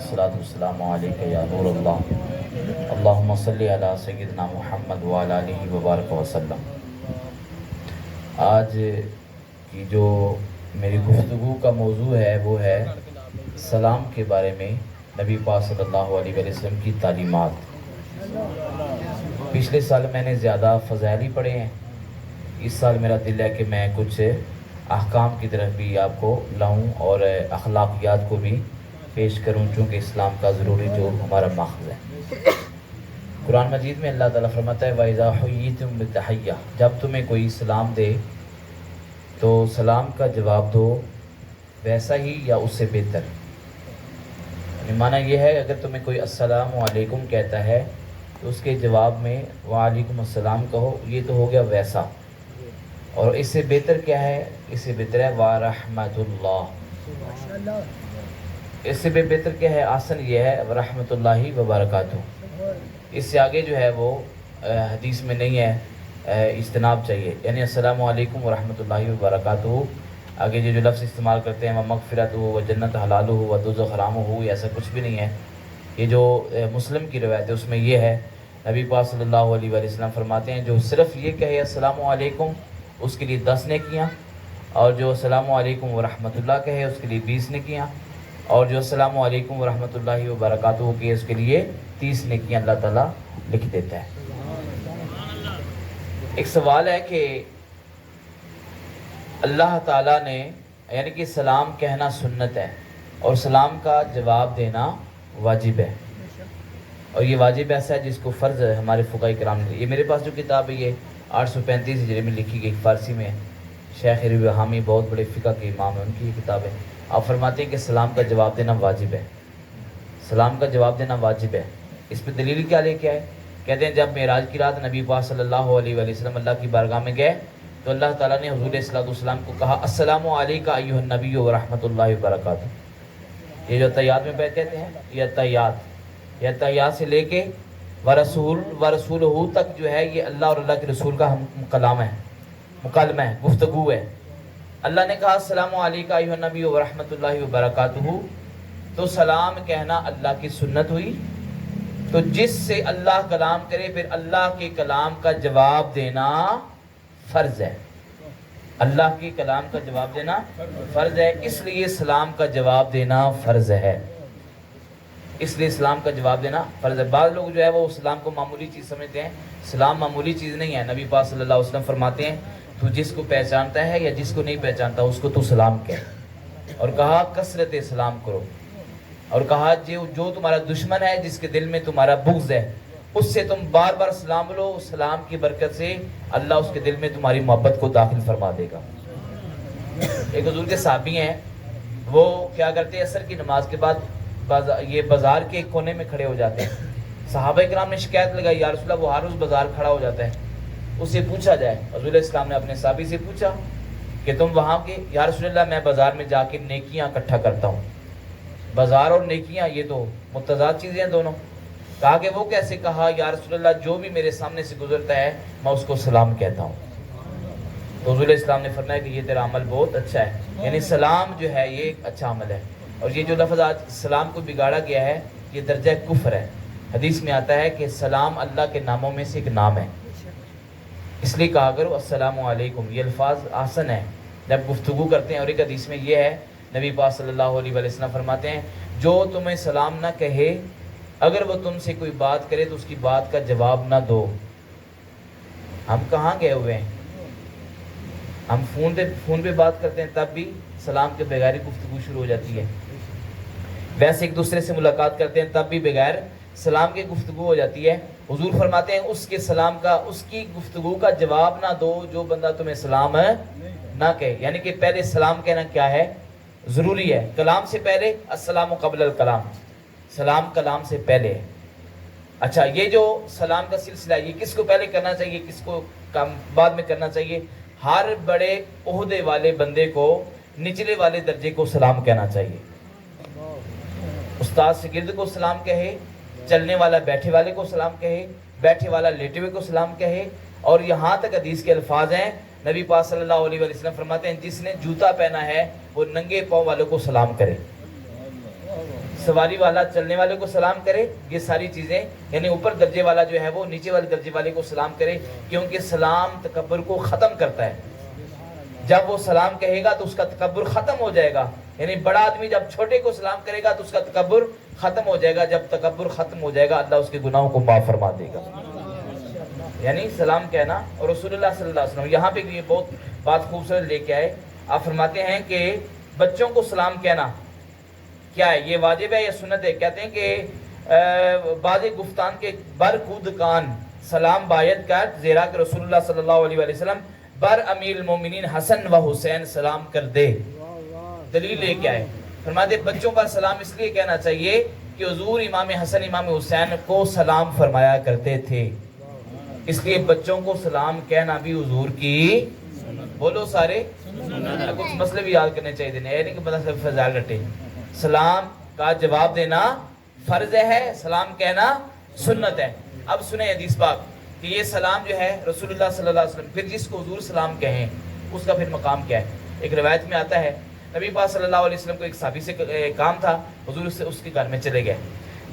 अस्सलातु वस्सलामु अलैका या नूर अल्लाह अल्लाहुम्मा सल्लि अला सय्यिदिना मुहम्मद व अला आलिहि व बारिक वसल्लम। आज की जो मेरी गुफ्तगू का मौजू है वो है सलाम के बारे में, नबी पाक सल्लल्लाहु अलैहि वसल्लम की तालीमात। पिछले साल मैंने ज़्यादा फ़ज़ाइल ही पढ़े हैं, इस साल मेरा दिल है कि मैं कुछ अहकाम की तरफ भी आपको लाऊं और अखलाकियात को भी पेश करूं, चूँकि इस्लाम का ज़रूरी जो हमारा माखज़ है। कुरान मजीद में अल्लाह ताला फरमाता है वइज़ा हुय्यितुम बितहय्या, जब तुम्हें कोई सलाम दे तो सलाम का जवाब दो वैसा ही या उससे बेहतर। माना यह है अगर तुम्हें कोई अस्सलामु अलैकुम कहता है तो उसके जवाब में वालेकुम अस्सलाम कहो, ये तो हो गया वैसा। और इससे बेहतर क्या है? इससे बेहतर है वा रहमतुल्लाह। इससे भी बेहतर क्या है? आसन ये है व रहमतुल्लाहि व बरकातुहू। इससे आगे जो है वो हदीस में नहीं है, इज्तनाब चाहिए, यानी अस्सलामु अलैकुम व रहमतुल्लाहि व बरकातुहू। आगे जो लफ्ज़ इस्तेमाल करते हैं व मग़फ़िरतुहू व जन्नत हलालुहू व दोज़ख़ हरामुहू, ऐसा कुछ भी नहीं है। ये जो मुस्लिम की रवायत है उसमें ये है, नबी पाक सल्लल्लाहु अलैहि वसल्लम फरमाते हैं जो सिर्फ़ ये कहे अस्सलामु अलैकुम उसके लिए 10 नेकियां, और जो अस्सलामु अलैकुम व रहमतुल्लाह कहे उसके लिए 20 नेकियां, और जो अस्सलामु अलैकुम व रहमतुल्लाहि व बरकातुहू कहे उसके लिए 30 नेकियां अल्लाह ताला लिख देता है। एक सवाल है कि अल्लाह ताला ने, यानी कि सलाम कहना सुन्नत है और सलाम का जवाब देना वाजिब है, और ये वाजिब ऐसा है जिसको फ़र्ज़ है हमारे फ़ुक़हा किराम ने। ये मेरे पास जो किताब है ये 835 हिजरी में लिखी गई, फ़ारसी में। शेख रबी हामी बहुत बड़े फ़िक़ह के इमाम हैं, उनकी ये किताब है। आप फरमाते हैं कि सलाम का जवाब देना वाजिब है, सलाम का जवाब देना वाजिब है। इस पर दलील क्या लेके आए? कहते हैं जब मेराज की रात नबी पाक सल्लल्लाहु अलैहि वसल्लम अल्लाह की बारगाह में गए तो अल्लाह ताला ने हुज़ूर सल्लल्लाहु अलैहि वसल्लम को कहा अस्सलामु अलैका अय्युहन नबी व रहमतुल्लाहि व बरकातुहू। ये जो तहियात में कहते हैं, यह तहियात से लेके व रसूलहू तक जो है ये अल्लाह और अल्लाह के रसूल का हम कलाम है, मुकालमा है, गुफ्तगू है। अल्लाह ने कहा अस्सलामु अलैका अय्युहन नबी व रहमतुल्लाहि व बरकातुहू, तो सलाम कहना अल्लाह की सुन्नत हुई। तो जिससे अल्लाह कलाम करे फिर अल्लाह के कलाम का जवाब देना फ़र्ज़ है, अल्लाह के कलाम का जवाब देना फ़र्ज़ है, इसलिए सलाम का जवाब देना फ़र्ज़ है, इसलिए सलाम का जवाब देना फ़र्ज़ है। बाद लोग जो है वो सलाम को मामूली चीज़ समझते हैं, सलाम मामूली चीज़ नहीं है। नबी पाक सल्लल्लाहु अलैहि वसल्लम फरमाते हैं तू जिसको पहचानता है या जिसको नहीं पहचानता उसको तू सलाम कह, और कहा कसरत सलाम करो, और कहा जो तुम्हारा दुश्मन है जिसके दिल में तुम्हारा बुग़्ज़ है उससे तुम बार बार सलाम लो, सलाम की बरकत से अल्लाह उसके दिल में तुम्हारी मोहब्बत को दाखिल फरमा देगा। एक हुज़ूर के साहबी हैं, वो क्या करते हैं असर की नमाज के बाद ये बाज़ार के एक कोने में खड़े हो जाते हैं। सहाबा किराम ने शिकायत लगाई या रसूल अल्लाह वो हर रोज़ बाज़ार खड़ा हो जाता है, उससे पूछा जाए। हज़ूर इस्लाम ने अपने साहबी से पूछा कि तुम वहाँ के, या रसूल अल्लाह मैं बाज़ार में जाके नेकियां इकट्ठा करता हूँ। बाज़ार और नेकियां ये तो मुतज़ाद चीज़ें हैं दोनों। कहा कि वो कैसे? कहा या रसूल अल्लाह जो भी मेरे सामने से गुजरता है मैं उसको सलाम कहता हूँ। तो हज़ूर इस्लाम ने फरमाया कि ये तेरा अमल बहुत अच्छा है, यानी सलाम जो है ये एक अच्छा अमल है। और ये जो लफ्ज़ आज सलाम को बिगाड़ा गया है ये दर्जा कुफ्र है। हदीस में आता है कि सलाम अल्लाह के नामों में से एक नाम है, इसलिए कहा करो अस्सलामु अलैकुम। ये अल्फाज आसन है जब गुफ्तगू करते हैं। और एक हदीस में ये है, नबी पाक सल्लल्लाहु अलैहि वसल्लम फरमाते हैं जो तुम्हें सलाम ना कहे अगर वो तुमसे कोई बात करे तो उसकी बात का जवाब ना दो। हम कहाँ गए हुए हैं? हम फ़ोन पे बात करते हैं तब भी सलाम के बगैर गुफ्तगू शुरू हो जाती है। वैसे एक दूसरे से मुलाकात करते हैं तब भी बगैर सलाम के गुफ्तगू हो जाती है। हुजूर फरमाते हैं उसके सलाम का, उसकी गुफ्तगू का जवाब ना दो जो बंदा तुम्हें सलाम ना कहे। यानी कि पहले सलाम कहना क्या है? ज़रूरी है। कलाम से पहले अस्सलामु क़ब्ल अल कलाम, सलाम कलाम से पहले है। अच्छा, ये जो सलाम का सिलसिला ये किसको पहले करना चाहिए, किसको काम बाद में करना चाहिए? हर बड़े ओहदे वाले बंदे को निचले वाले दर्जे को सलाम कहना चाहिए। उस्ताद शागिर्द को सलाम कहे, चलने वाला बैठे वाले को सलाम कहे, बैठे वाला लेटे हुए को सलाम कहे। और यहाँ तक हदीस के अल्फाज हैं, नबी पाक सल्लल्लाहु अलैहि वसल्लम फरमाते हैं जिसने जूता पहना है वो नंगे पाँव वालों को सलाम करे। सवारी वाला चलने वाले को सलाम करे, ये सारी चीज़ें, यानी ऊपर दर्जे वाला जो है वो नीचे वाले दर्जे वाले को सलाम करे, क्योंकि सलाम तकब्बुर को ख़त्म करता है। जब वो सलाम कहेगा तो उसका तकब्बुर ख़त्म हो जाएगा, यानी बड़ा आदमी जब छोटे को सलाम करेगा तो उसका तकब्बुर ख़त्म हो जाएगा। जब तकब्बुर ख़त्म हो जाएगा अल्लाह उसके गुनाहों को माफ़ फरमा देगा। यानी सलाम कहना। और रसूलुल्लाह सल्लल्लाहु अलैहि वसल्लम यहाँ पे ये बहुत बात खूबसूरत लेके आए। आप फरमाते हैं कि बच्चों को सलाम कहना क्या है, ये वाजिब है या सुन्नत है? कहते हैं कि बाज़ गुफ्तान के बर कूद कान सलाम बायत कर ज़ेरा के रसूलुल्लाह सल्लल्लाहु अलैहि वसल्लम बर अमीर मोमिनीन हसन व हुसैन सलाम कर दे। दलील लेके आए, फरमाते बच्चों पर सलाम इसलिए कहना चाहिए कि हुजूर इमाम हसन इमाम हुसैन को सलाम फरमाया करते थे, इसलिए बच्चों को सलाम कहना भी हुजूर की, बोलो सारे, कुछ मसले भी याद करने चाहिए, नहीं कि बंदा सिर्फ फजाइल रटे। सलाम का जवाब देना फर्ज है, सलाम कहना सुन्नत है। अब सुने हदीस पाक कि ये सलाम जो है रसूलुल्लाह सल्लल्लाहु अलैहि वसल्लम, फिर जिसको हुजूर सलाम कहें उसका फिर मकाम क्या है। एक रिवायत में आता है नबी पाक सल्लल्लाहु अलैहि वसल्लम को एक साहबी से काम था, हुजूर से उसके घर में चले गए।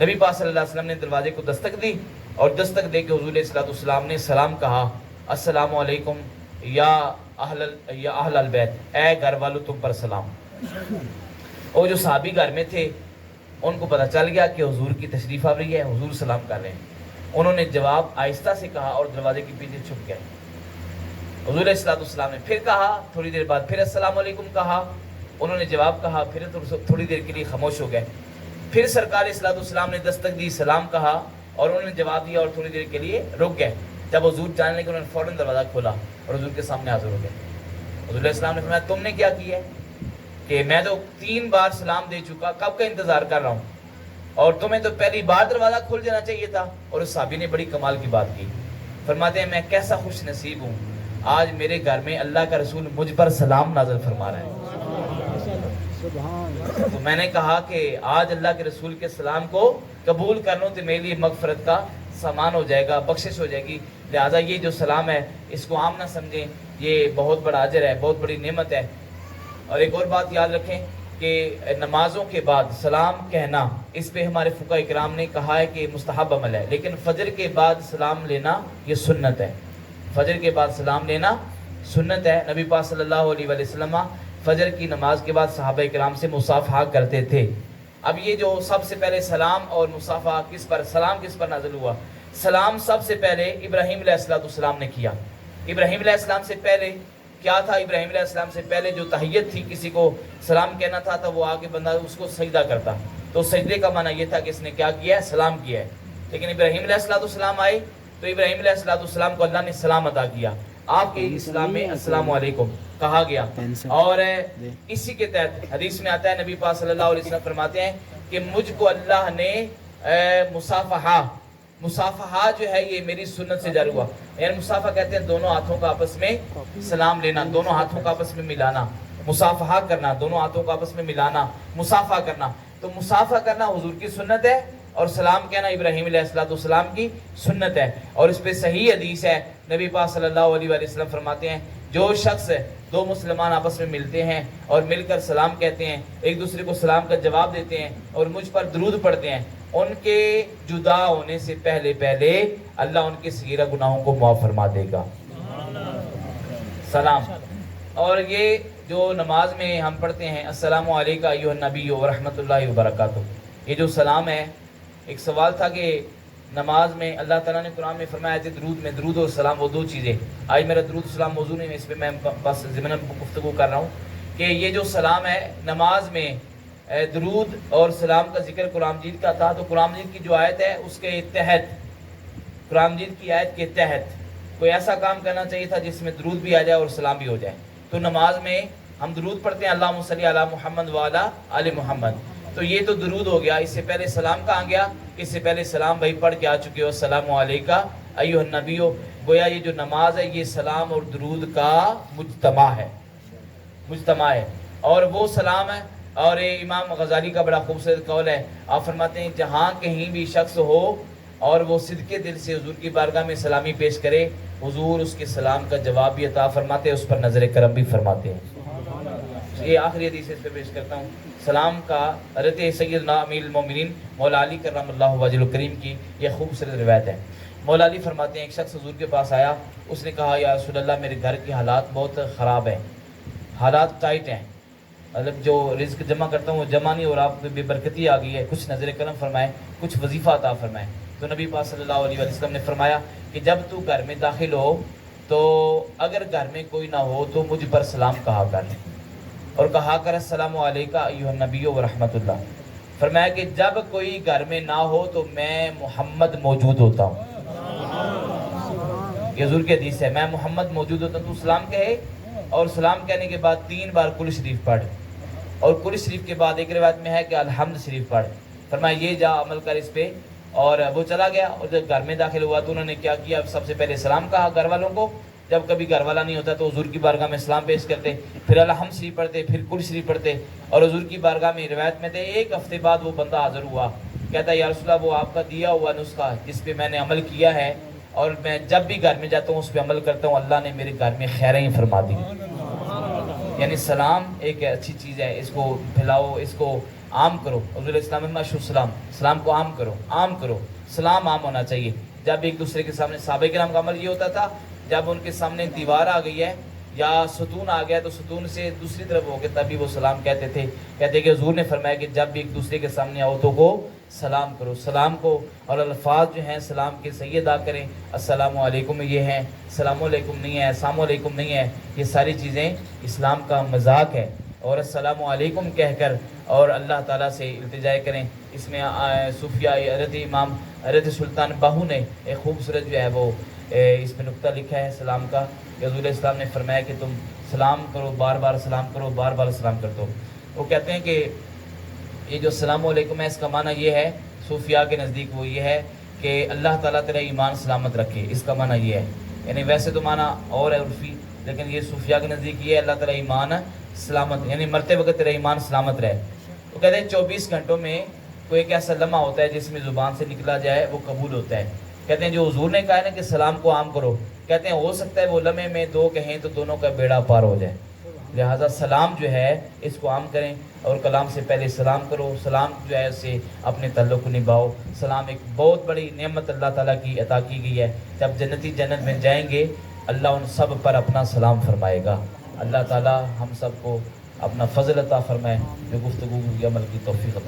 नबी पाक सल्लल्लाहु अलैहि वसल्लम ने दरवाजे को दस्तक दी और दस्तक दे के हुजूर सल्लल्लाहु अलैहि वसल्लम ने सलाम कहा, अस्सलामु अलैकुम या अहलल बैत, ए घर वालों तुम पर सलाम। और जो साहबी घर में थे उनको पता चल गया कि हुजूर की तशरीफ आ रही है, हुजूर सलाम कर रहे हैं। उन्होंने जवाब आहिस्ता से कहा और दरवाजे के पीछे छुप गए। हुजूर सल्लल्लाहु अलैहि वसल्लम ने फिर कहा, थोड़ी देर बाद फिर अस्सलामु अलैकुम कहा, उन्होंने जवाब कहा, फिर थोड़ी देर के लिए खामोश हो गए। फिर सरकार सल्लल्लाहु अलैहि वसल्लम ने दस्तक दी, सलाम कहा और उन्होंने जवाब दिया और थोड़ी देर के लिए रुक गए। जब हुजूर जाने लगे उन्होंने फौरन दरवाज़ा खोला और हुजूर के सामने हाजिर हो गए। हुजूर सल्लल्लाहु अलैहि वसल्लम ने फरमाया तुमने क्या किया है कि मैं तो 3 बार सलाम दे चुका, कब का इंतज़ार कर रहा हूँ, और तुम्हें तो पहली बार दरवाज़ा खोल देना चाहिए था। और उस साहबी ने बड़ी कमाल की बात की, फरमाते हैं मैं कैसा खुश नसीब हूँ, आज मेरे घर में अल्लाह का रसूल मुझ पर सलाम नाज़िल फरमा रहा है। तो मैंने कहा कि आज अल्लाह के रसूल के सलाम को कबूल कर लूँ तो मेरे लिए मगफरत का सामान हो जाएगा, बख्शिश हो जाएगी। लिहाजा ये जो सलाम है इसको आम ना समझें, ये बहुत बड़ा अजर है, बहुत बड़ी नेमत है। और एक और बात याद रखें कि नमाजों के बाद सलाम कहना, इस पे हमारे फुक़हा इकराम ने कहा है कि मुस्तहब अमल है, लेकिन फजर के बाद सलाम लेना ये सुन्नत है। फजर के बाद सलाम लेना सुन्नत है। नबी पाक सल्लल्लाहु अलैहि वसल्लम फजर की नमाज के बाद सहाबा इकराम से मुसाफहा करते थे। अब ये जो सबसे पहले सलाम और मुसाफहा किस पर, सलाम किस पर नाज़िल हुआ? सलाम सबसे पहले इब्राहीम अलैहिस्सलाम ने किया। इब्राहीम अलैहिस्सलाम से पहले क्या था? इब्राहीम अलैहिस्सलाम से पहले जो तहियत थी, किसी को सलाम कहना था तो वो आगे बंदा उसको सजदा करता, तो सजदे का माना ये था कि इसने क्या किया है, सलाम किया है। लेकिन इब्राहीम अलैहिस्सलाम आए तो इब्राहीम अलैहिस्सलाम को अल्लाह ने सलाम अदा किया, आपके इस्लाम में अस्सलामु अलैकुम कहा गया। और इसी के तहत हदीस में आता है, नबी पाक सल्लल्लाहु अलैहि वसल्लम फरमाते हैं कि मुझको अल्लाह ने मुसाफहा जो है ये मेरी सुन्नत से जारी हुआ। यानी मुसाफा कहते हैं दोनों हाथों का आपस में सलाम लेना, दोनों हाथों का आपस में मिलाना, मुसाफहा करना, दोनों हाथों का आपस में मिलाना, मुसाफा करना। तो मुसाफा करना हुजूर की सुन्नत है और सलाम कहना इब्राहीम अलैहिस्सलाम की सुन्नत है। और इस पे सही हदीस है, नबी पाक सल्लल्लाहु अलैहि वसल्लम फरमाते हैं जो शख्स दो मुसलमान आपस में मिलते हैं और मिलकर सलाम कहते हैं, एक दूसरे को सलाम का जवाब देते हैं और मुझ पर दरूद पढ़ते हैं, उनके जुदा होने से पहले पहले अल्लाह उनके सगीरा गुनाहों को माफ़ फरमा देगा। सलाम। और ये जो नमाज में हम पढ़ते हैं अस्सलामु अलैका अय्युहन नबी व रहमतुल्लाहि व बरकातुहू, ये जो सलाम है, एक सवाल था कि नमाज में अल्लाह ताला ने कुरान में फरमाया है दरूद और सलाम वो दो चीज़ें। आज मेरा दरूद सलाम मौजू नहीं है, इस पर मैं बस ज़िमन गुफ्तगू कर रहा हूँ कि ये जो सलाम है नमाज में दरूद और सलाम का जिक्र कुरान मजीद का था, तो कुरान मजीद की जो आयत है उसके तहत, कुरान मजीद की आयत के तहत कोई ऐसा काम करना चाहिए था जिसमें दरूद भी आ जाए और सलाम भी हो जाए। तो नमाज में हम दरूद पढ़ते हैं अल्लाहुम्मा सल्ली अला मुहम्मद व अला आले मुहम्मद, तो ये तो दरूद हो गया। इससे पहले सलाम कहाँ गया? इससे पहले सलाम भाई पढ़ के आ चुके हो, अस्सलामु अलैका अय्युहन नबियो। गोया ये जो नमाज है ये सलाम और दरूद का मुज्तमा है और वो सलाम है। और इमाम गज़ाली का बड़ा खूबसूरत कौल है, आप फरमाते हैं जहाँ कहीं भी शख्स हो और वो सिद्के दिल से हुजूर की बारगाह में सलामी पेश करे, हुजूर उसके सलाम का जवाब भी अता फरमाते हैं, उस पर नज़र करम भी फरमाते हैं। یہ آخری حدیث اس پہ پیش کرتا ہوں. سلام کا حضرت سیدنا امیر المومنین مولا علی کرم اللہ وجہ الکریم کی یہ خوبصورت روایت ہے. مولا علی فرماتے ہیں ایک شخص حضور کے پاس آیا, اس نے کہا یا رسول اللہ میرے گھر کے حالات بہت خراب ہیں, حالات ٹائٹ ہیں, مطلب جو رزق جمع کرتا ہوں وہ جمع نہیں, اور آپ کو بے برکتی آ گئی ہے, کچھ نظر کرم فرمائے, کچھ وظیفہ عطا فرمائے. تو نبی پاک صلی اللہ علیہ وسلم نے فرمایا کہ جب تو گھر میں داخل ہو تو اگر گھر میں کوئی نہ ہو تو مجھ پر سلام کہا کر, اور کہا کر السلام علیکم ایھا النبی و رحمت اللہ. فرمایا کہ جب کوئی گھر میں نہ ہو تو میں محمد موجود ہوتا ہوں. یہ حضور کی حدیث ہے, میں محمد موجود ہوتا ہوں. تو سلام کہے, اور سلام کہنے کے بعد 3 بار کل شریف پڑھ, اور کل شریف کے بعد ایک روایت میں ہے کہ الحمد شریف پڑھ. فرمایا یہ جا عمل کر اس پہ. اور وہ چلا گیا, اور جب گھر میں داخل ہوا تو انہوں نے کیا کیا, سب سے پہلے سلام کہا گھر والوں کو. جب کبھی گھر والا نہیں ہوتا تو حضور کی بارگاہ میں سلام پیش کرتے, پھر الحمد شریف پڑھتے, پھر کل شریف پڑھتے. اور حضور کی بارگاہ میں روایت میں تھے 1 ہفتے بعد وہ بندہ حاضر ہوا, کہتا ہے یا رسول اللہ وہ آپ کا دیا ہوا نسخہ جس پہ میں نے عمل کیا ہے, اور میں جب بھی گھر میں جاتا ہوں اس پہ عمل کرتا ہوں, اللہ نے میرے گھر میں خیریں ہی فرما دی. یعنی سلام ایک اچھی چیز ہے, اس کو پھیلاؤ, اس کو عام کرو. حضور اسلام میں مشہور سلام, سلام کو عام کرو, عام کرو. سلام عام ہونا چاہیے. جب ایک دوسرے کے سامنے, صحابہ کرام کا عمل یہ ہوتا تھا, جب ان کے سامنے دیوار آ گئی ہے یا ستون آ گیا تو ستون سے دوسری طرف ہو کے تبھی وہ سلام کہتے تھے. کہتے کہ حضور نے فرمایا کہ جب بھی ایک دوسرے کے سامنے آؤ تو وہ سلام کرو. سلام کو اور الفاظ جو ہیں سلام کے صحیح ادا کریں. السلام علیکم یہ ہیں, السلام علیکم نہیں ہے, السلام علیکم نہیں ہے, یہ ساری چیزیں اسلام کا مذاق ہے. اور السلام علیکم کہہ کر اور اللہ تعالیٰ سے التجا کریں. اس میں صوفیہ حضرت امام حضرت سلطان باہو نے ایک خوبصورت جو ہے وہ اس میں نقطہ لکھا ہے سلام کا, کہ حضور اسلام نے فرمایا کہ تم سلام کرو, بار بار سلام کرو, بار بار سلام کر دو. وہ کہتے ہیں کہ یہ جو السلام علیکم ہے اس کا معنی یہ ہے, صوفیاء کے نزدیک وہ یہ ہے کہ اللہ تعالیٰ تیرا ایمان سلامت رکھے. اس کا معنی یہ ہے, یعنی ویسے تو معنی اور ہے عرفی, لیکن یہ صوفیاء کے نزدیک یہ ہے اللہ تعالیٰ ایمان سلامت, یعنی مرتے وقت تیرا ایمان سلامت رہے. وہ کہتے ہیں 24 گھنٹوں میں کوئی ایک ایسا لمحہ ہوتا ہے جس میں زبان سے نکلا جائے وہ قبول ہوتا ہے. کہتے ہیں جو حضور نے کہا ہے نا کہ سلام کو عام کرو, کہتے ہیں ہو سکتا ہے وہ لمحے میں 2 کہیں تو دونوں کا بیڑا پار ہو جائے. لہٰذا سلام جو ہے اس کو عام کریں, اور کلام سے پہلے سلام کرو. سلام جو ہے اس سے اپنے تعلق کو نبھاؤ. سلام ایک بہت بڑی نعمت اللہ تعالیٰ کی عطا کی گئی ہے. جب جنتی جنت میں جائیں گے اللہ ان سب پر اپنا سلام فرمائے گا. اللہ تعالیٰ ہم سب کو اپنا فضل عطا فرمائے, جو گفتگو کی عمل کی توفیق عطا